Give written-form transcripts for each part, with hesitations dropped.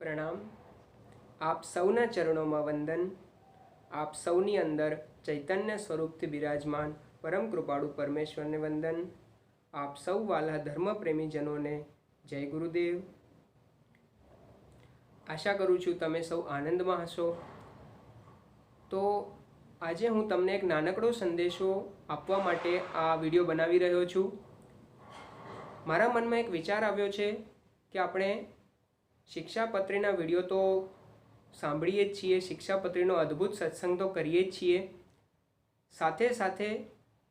પ્રણામ. આપ સૌના ચરણોમાં વંદન. આપ સૌની અંદર ચૈતન્ય સ્વરૂપથી બિરાજમાન પરમ કૃપાળુ પરમેશ્વરને વંદન. આપ સૌ વાલા ધર્મપ્રેમીજનોને જય ગુરુદેવ. આશા કરું છું તમે સૌ આનંદમાં હશો. તો આજે હું તમને એક નાનકડો સંદેશો આપવા માટે આ વિડીયો બનાવી રહ્યો છું. મારા મનમાં એક વિચાર આવ્યો છે કે આપણે શિક્ષાપત્રીના વિડીયો તો સાંભળીએ જ છીએ, શિક્ષાપત્રીનો અદ્ભુત સત્સંગ તો કરીએ જ છીએ, સાથે સાથે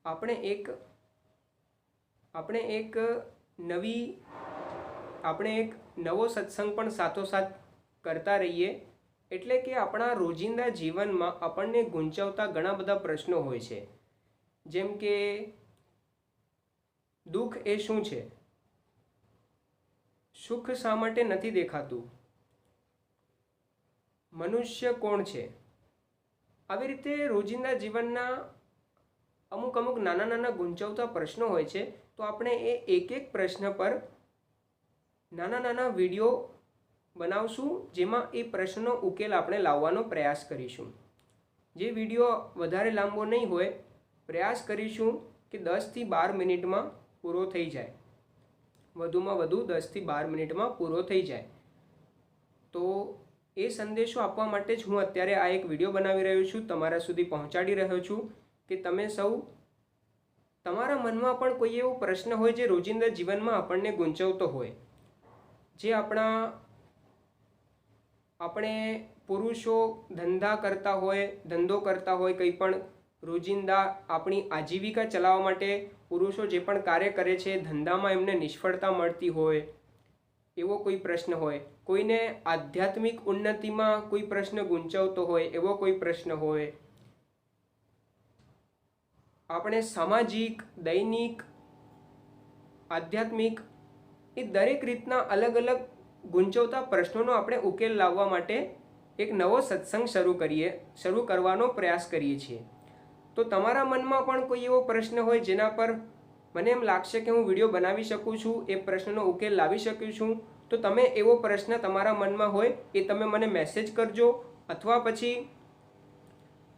આપણે એક નવો સત્સંગ પણ સાથોસાથ કરતા રહીએ. એટલે કે આપણા રોજિંદા જીવનમાં આપણને ગુંચવતા ઘણા બધા પ્રશ્નો હોય છે. જેમ કે દુઃખ એ શું છે, સુખ શા માટે નથી દેખાતું, મનુષ્ય કોણ છે. આવી રીતે રોજિંદા જીવનના અમુક નાના નાના ગુંચવતા પ્રશ્નો હોય છે. તો આપણે એ એક પ્રશ્ન પર નાના નાના વિડીયો બનાવશું, જેમાં એ પ્રશ્નનો ઉકેલ આપણે લાવવાનો પ્રયાસ કરીશું. જે વિડીયો વધારે લાંબો નહીં હોય, પ્રયાસ કરીશું કે 10થી 12 મિનિટમાં પૂરો થઈ જાય, વધુમાં વધુ 10થી 12 મિનિટમાં પૂરો થઈ જાય. તો એ સંદેશો આપવા માટે જ હું અત્યારે આ એક વિડીયો બનાવી રહ્યો છું, તમારા સુધી પહોંચાડી રહ્યો છું કે તમે સૌ તમારા મનમાં પણ કોઈ એવો પ્રશ્ન હોય જે રોજિંદા જીવનમાં આપણને ગુંચવતો હોય. જે આપણે પુરુષો ધંધો કરતા હોય, કંઈ પણ રોજિંદા આપણી આજીવિકા ચલાવવા માટે પુરુષો જે પણ કાર્ય કરે છે, ધંધામાં એમને નિષ્ફળતા મળતી હોય, એવો કોઈ પ્રશ્ન હોય. કોઈને આધ્યાત્મિક ઉન્નતિમાં કોઈ પ્રશ્ન ગુંચવતો હોય, એવો કોઈ પ્રશ્ન હોય. આપણે સામાજિક, દૈનિક, આધ્યાત્મિક એ દરેક રીતના અલગ અલગ ગુંચવતા પ્રશ્નોનો આપણે ઉકેલ લાવવા માટે એક નવો સત્સંગ શરૂ કરવાનો પ્રયાસ કરીએ છીએ. તો તમારા મનમાં પણ કોઈ એવો પ્રશ્ન હોય જેના પર મને એમ લાગશે કે હું વિડીયો બનાવી શકું છું, એ પ્રશ્નનો ઉકેલ લાવી શકું છું, તો તમે એવો પ્રશ્ન તમારા મનમાં હોય એ તમે મને મેસેજ કરજો, અથવા પછી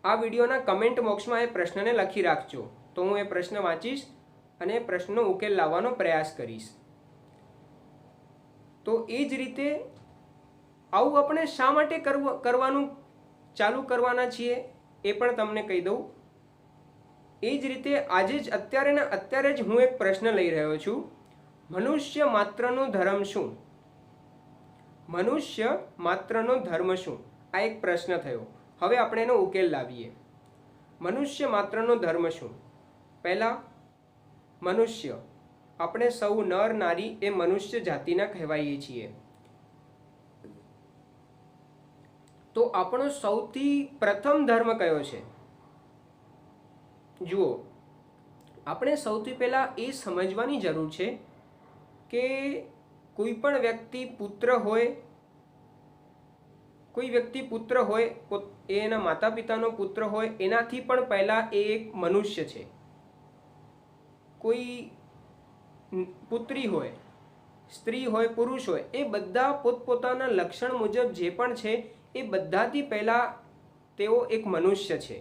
આ વિડીયોના કમેન્ટ બોક્સમાં એ પ્રશ્નને લખી રાખજો. તો હું એ પ્રશ્ન વાંચીશ અને એ પ્રશ્નનો ઉકેલ લાવવાનો પ્રયાસ કરીશ. તો એ જ રીતે આવું આપણે શા માટે કરવાનું ચાલુ કરવાના છીએ એ પણ તમને કહી દઉં. એ જ રીતે અત્યારે જ હું એક પ્રશ્ન લઈ રહ્યો છું. મનુષ્ય માત્રનો ધર્મ શું? મનુષ્ય માત્રનો ધર્મ શું? આ એક પ્રશ્ન થયો. હવે આપણે એનો ઉકેલ લાવીએ. મનુષ્ય માત્રનો ધર્મ શું? પહેલા, મનુષ્ય, આપણે સૌ નર નારી એ મનુષ્ય જાતિના કહેવાઈએ છીએ. તો આપણો સૌથી પ્રથમ ધર્મ કયો છે? જુઓ, આપણે સૌથી પહેલાં એ સમજવાની જરૂર છે કે કોઈ પણ વ્યક્તિ પુત્ર હોય, એ એના માતા પિતાનો પુત્ર હોય, એનાથી પણ પહેલાં એ એક મનુષ્ય છે. કોઈ પુત્રી હોય, સ્ત્રી હોય, પુરુષ હોય, એ બધા પોતપોતાના લક્ષણ મુજબ જે પણ છે એ બધાથી પહેલાં તેઓ એક મનુષ્ય છે.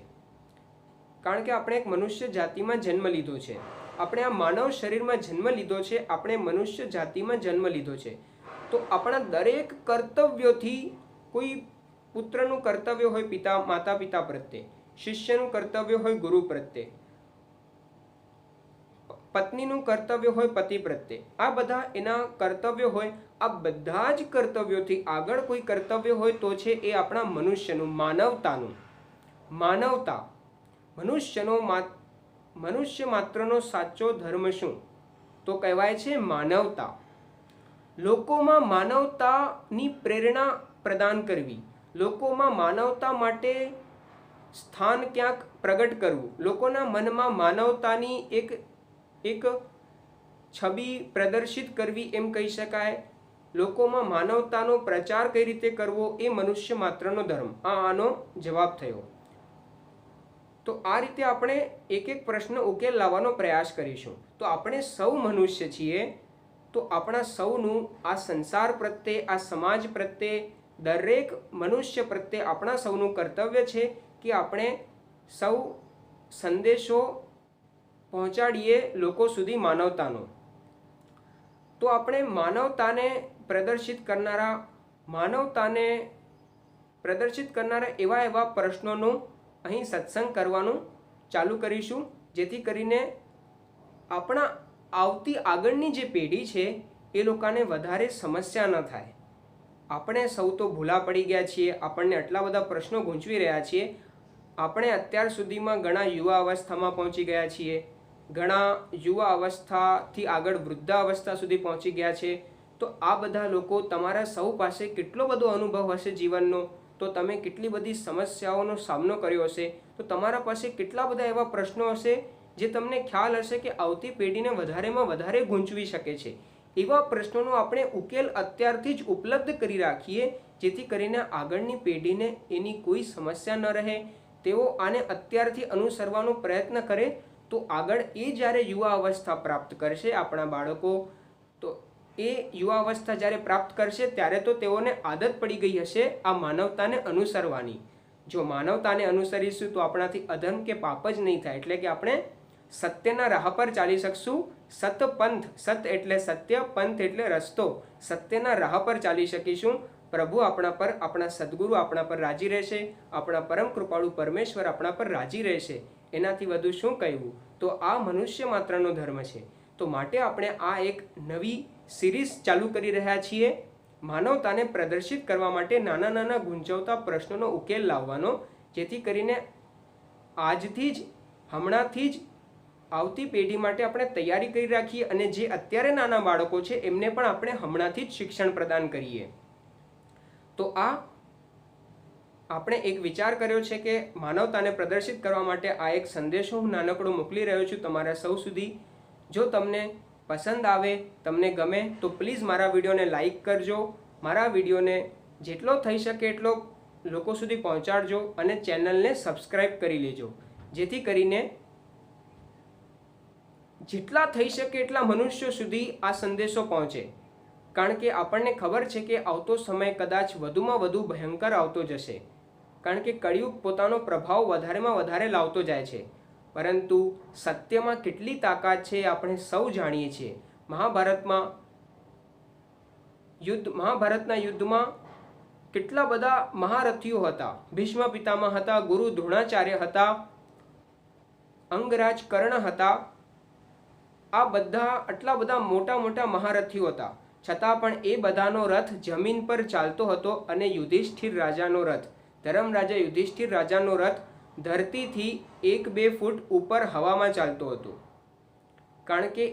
કારણ કે આપણે એક મનુષ્ય જાતિમાં જન્મ લીધો છે. આપણે આ માનવ શરીરમાં જન્મ લીધો છે, આપણે મનુષ્ય જાતિમાં જન્મ લીધો છે. તો આપણા દરેક કર્તવ્યોથી, કોઈ પુત્રનું કર્તવ્ય હોય માતા પિતા પ્રત્યે, શિષ્યનું કર્તવ્ય હોય ગુરુ પ્રત્યે, પત્નીનું કર્તવ્ય હોય પતિ પ્રત્યે, આ બધા એના કર્તવ્ય હોય. આ બધા જ કર્તવ્યોથી આગળ કોઈ કર્તવ્ય હોય તો છે એ આપણા મનુષ્યનું, માનવતા. મનુષ્ય માત્રનો સાચો ધર્મ શું? તો કહેવાય છે માનવતા. લોકોમાં માનવતાની પ્રેરણા પ્રદાન કરવી, લોકોમાં માનવતા માટે સ્થાન ક્યાંક પ્રગટ કરવું, લોકોના મનમાં માનવતાની એક છબી પ્રદર્શિત કરવી, એમ કહી શકાય. લોકોમાં માનવતાનો પ્રચાર કઈ રીતે કરવો, એ મનુષ્ય માત્રનો ધર્મ. આનો જવાબ થયો. તો આ રીતે આપણે એક પ્રશ્ન ઉકેલ લાવવાનો પ્રયાસ કરીશું. તો આપણે સૌ મનુષ્ય છીએ, તો આપણા સૌનું આ સંસાર પ્રત્યે, આ સમાજ પ્રત્યે, દરેક મનુષ્ય પ્રત્યે આપણા સૌનું કર્તવ્ય છે કે આપણે સૌ સંદેશો પહોંચાડીએ લોકો સુધી માનવતાનો. તો આપણે માનવતાને પ્રદર્શિત કરનારા એવા પ્રશ્નોનું અહીં સત્સંગ કરવાનું ચાલુ કરીશું, જેથી કરીને આપણા આવતી આગળની જે પેઢી છે એ લોકોને વધારે સમસ્યા ન થાય. આપણે સૌ તો ભૂલા પડી ગયા છીએ, આપણને આટલા બધા પ્રશ્નો ગૂંચવી રહ્યા છીએ. આપણે અત્યાર સુધીમાં ઘણા યુવા અવસ્થામાં પહોંચી ગયા છીએ, ઘણા યુવા અવસ્થાથી આગળ વૃદ્ધાવસ્થા સુધી પહોંચી ગયા છે. તો આ બધા લોકો, તમારા સૌ પાસે કેટલો બધો અનુભવ હશે જીવનનો, તો તમે કેટલી બધી સમસ્યાઓનો સામનો કર્યો હશે, તો તમારા પાસે કેટલા બધા એવા પ્રશ્નો હશે જે તમને ખ્યાલ હશે કે આવતી પેઢીને વધારેમાં વધારે ગૂંચવી શકે છે. એવા પ્રશ્નોનો આપણે ઉકેલ અત્યારથી જ ઉપલબ્ધ કરી રાખીએ, જેથી કરીને આગળની પેઢીને એની કોઈ સમસ્યા ન રહે. તેઓ આને અત્યારથી અનુસરવાનો પ્રયત્ન કરે તો આગળ એ જ્યારે યુવા અવસ્થા પ્રાપ્ત કરશે, આપણા બાળકો, તો એ યુવા અવસ્થા જ્યારે પ્રાપ્ત કરશે ત્યારે તો તેઓને આદત પડી ગઈ હશે આ માનવતાને અનુસરવાની. જો માનવતાને અનુસરીશું તો આપણાથી અધર્મ કે પાપ જ નહીં થાય, એટલે કે આપણે સત્યના રાહ પર ચાલી શકશું. સતપંથ, સત એટલે સત્ય, પંથ એટલે રસ્તો, સત્યના રાહ પર ચાલી શકીશું. પ્રભુ આપણા પર, આપણા સદગુરુ આપણા પર રાજી રહેશે, આપણા પરમ કૃપાળુ પરમેશ્વર આપણા પર રાજી રહેશે. એનાથી વધુ શું કહેવું? તો આ મનુષ્ય માત્રનો ધર્મ છે. તો માટે આપણે આ એક નવી સિરીઝ ચાલુ કરી રહ્યા છીએ, માનવતાને પ્રદર્શિત કરવા માટે નાના નાના ગૂંચવતા પ્રશ્નોનો ઉકેલ લાવવાનો, જેથી કરીને આજથી જ, હમણાંથી જ આવતી પેઢી માટે આપણે તૈયારી કરી રાખીએ, અને જે અત્યારે નાના બાળકો છે એમને પણ આપણે હમણાંથી જ શિક્ષણ પ્રદાન કરીએ. તો આ આપણે એક વિચાર કર્યો છે કે માનવતાને પ્રદર્શિત કરવા માટે આ એક સંદેશો હું નાનકડો મોકલી રહ્યો છું તમારા સૌ સુધી. જો તમને પસંદ આવે, તમને ગમે, તો પ્લીઝ મારા વિડીયોને લાઈક કરજો, મારા વિડીયોને જેટલો થઈ શકે એટલો લોકો સુધી પહોંચાડજો, અને ચેનલને સબસ્ક્રાઈબ કરી લેજો, જેથી કરીને જેટલા થઈ શકે એટલા મનુષ્યો સુધી આ સંદેશો પહોંચે. કારણ કે આપણને ખબર છે કે આવતો સમય કદાચ વધુમાં વધુ ભયંકર આવતો જશે, કારણ કે કળિયુગ પોતાનો પ્રભાવ વધારેમાં વધારે લાવતો જાય છે. પરંતુ સત્યમાં કેટલી તાકાત છે આપણે સૌ જાણીએ છીએ. મહાભારતના યુદ્ધમાં કેટલા બધા મહારથીઓ હતા. ભીષ્મ પિતામહ હતા, ગુરુ દ્રોણાચાર્ય હતા, અંગરાજ કર્ણ હતા. આ બધા આટલા બધા મોટા મોટા મહારથીઓ હતા, છતાં પણ એ બધાનો રથ જમીન પર ચાલતો હતો, અને યુધિષ્ઠિર રાજાનો રથ, ધર્મરાજા યુધિષ્ઠિર રાજાનો રથ ધરતીથી 1-2 ફૂટ ઉપર હવામાં ચાલતો હતો. કારણ કે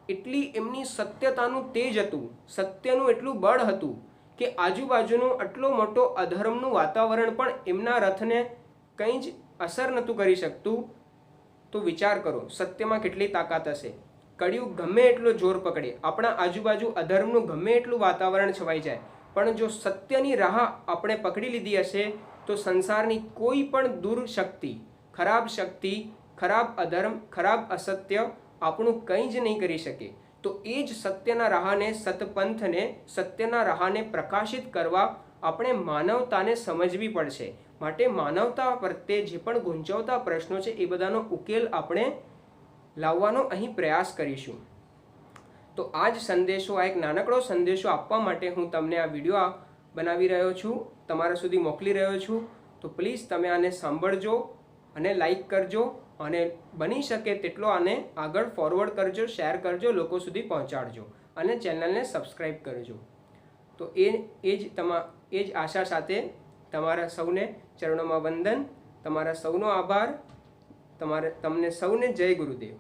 એટલી એમની સત્યતાનું તેજ હતું, સત્યનું એટલું બળ હતું કે આજુબાજુનું આટલો મોટો અધર્મનું વાતાવરણ પણ એમના રથને કંઈ જ અસર નહોતું કરી શકતું. તો વિચાર કરો સત્યમાં કેટલી તાકાત હશે. કળિયુગ ગમે એટલો જોર પકડે, આપણા આજુબાજુ અધર્મનું ગમે એટલું વાતાવરણ છવાઈ જાય, પણ જો સત્યની રાહ આપણે પકડી લીધી હશે તો સંસારની કોઈ પણ દુર્શક્તિ, ખરાબ શક્તિ, ખરાબ અધર્મ, ખરાબ અસત્ય આપણું કંઈ જ નહીં કરી શકે. તો એ જ સત્યના રાહને, સતપંથને, સત્યના રાહને પ્રકાશિત કરવા આપણે માનવતાને સમજવી પડશે. માટે માનવતા પ્રત્યે જે પણ ગૂંચવતા પ્રશ્નો છે એ બધાનો ઉકેલ આપણે લાવવાનો અહીં પ્રયાસ કરીશું. તો આ જ સંદેશો, આ એક નાનકડો સંદેશો આપવા માટે હું તમને આ વિડીયો બનાવી રહ્યો છું, તમારા સુધી મોકલી રહ્યો છું. તો પ્લીઝ તમે આને સાંભળજો અને લાઈક કરજો, અને બની શકે તેટલો આને આગળ ફોરવર્ડ કરજો, શેર કરજો, લોકો સુધી પહોંચાડજો, અને ચેનલને સબસ્ક્રાઈબ કરજો. તો એ જ આશા સાથે તમારા સૌને ચરણોમાં વંદન, તમારા સૌનો આભાર, તમને સૌને જય ગુરુદેવ.